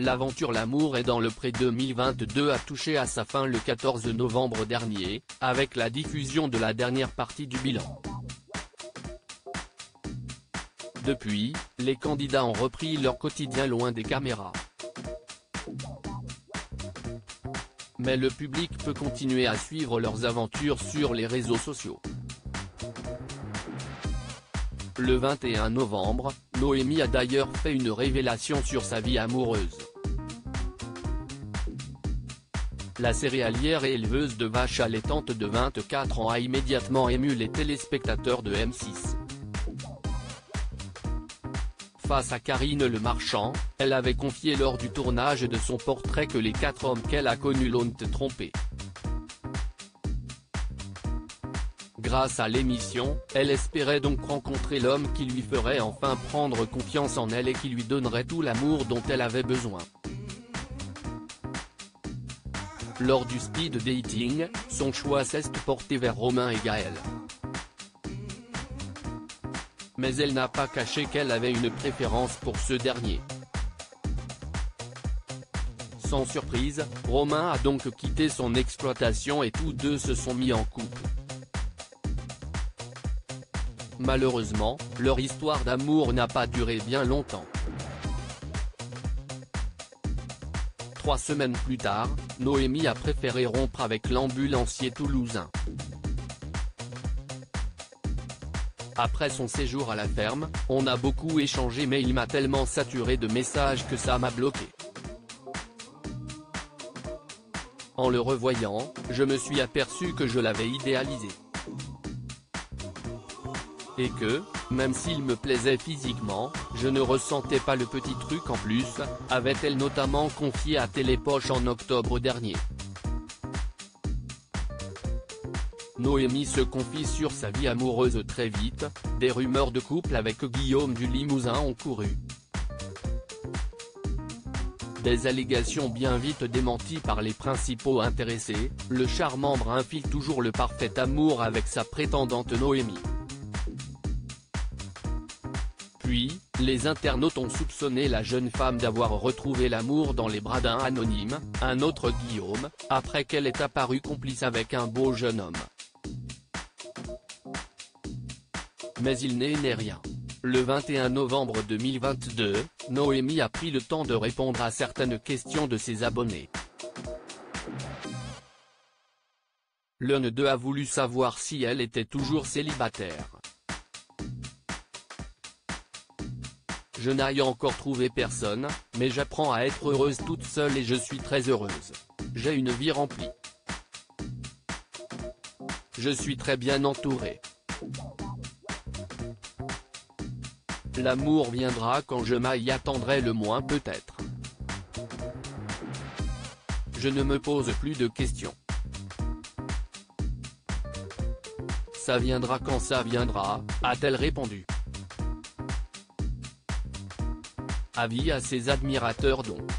L'aventure L'amour est dans le pré 2022 a touché à sa fin le 14 novembre dernier, avec la diffusion de la dernière partie du bilan. Depuis, les candidats ont repris leur quotidien loin des caméras. Mais le public peut continuer à suivre leurs aventures sur les réseaux sociaux. Le 21 novembre, Noémie a d'ailleurs fait une révélation sur sa vie amoureuse. La céréalière et éleveuse de vaches allaitantes de 24 ans a immédiatement ému les téléspectateurs de M6. Face à Karine Le Marchand, elle avait confié lors du tournage de son portrait que les 4 hommes qu'elle a connus l'ont trompée. Grâce à l'émission, elle espérait donc rencontrer l'homme qui lui ferait enfin prendre confiance en elle et qui lui donnerait tout l'amour dont elle avait besoin. Lors du speed dating, son choix s'est porté vers Romain et Gaël. Mais elle n'a pas caché qu'elle avait une préférence pour ce dernier. Sans surprise, Romain a donc quitté son exploitation et tous deux se sont mis en couple. Malheureusement, leur histoire d'amour n'a pas duré bien longtemps. 3 semaines plus tard, Noémie a préféré rompre avec l'ambulancier toulousain. Après son séjour à la ferme, on a beaucoup échangé mais il m'a tellement saturé de messages que ça m'a bloqué. En le revoyant, je me suis aperçu que je l'avais idéalisé. Et que, même s'il me plaisait physiquement, je ne ressentais pas le petit truc en plus, avait-elle notamment confié à Télépoche en octobre dernier. Noémie se confie sur sa vie amoureuse très vite, des rumeurs de couple avec Guillaume du Limousin ont couru. Des allégations bien vite démenties par les principaux intéressés, le charmant brun file toujours le parfait amour avec sa prétendante Noémie. Puis, les internautes ont soupçonné la jeune femme d'avoir retrouvé l'amour dans les bras d'un anonyme, un autre Guillaume, après qu'elle ait apparu complice avec un beau jeune homme. Mais il n'est rien. Le 21 novembre 2022, Noémie a pris le temps de répondre à certaines questions de ses abonnés. L'un d'eux a voulu savoir si elle était toujours célibataire. Je n'ai encore trouvé personne, mais j'apprends à être heureuse toute seule et je suis très heureuse. J'ai une vie remplie. Je suis très bien entourée. L'amour viendra quand je m'y attendrai le moins peut-être. Je ne me pose plus de questions. Ça viendra quand ça viendra, a-t-elle répondu. Avis à ses admirateurs donc.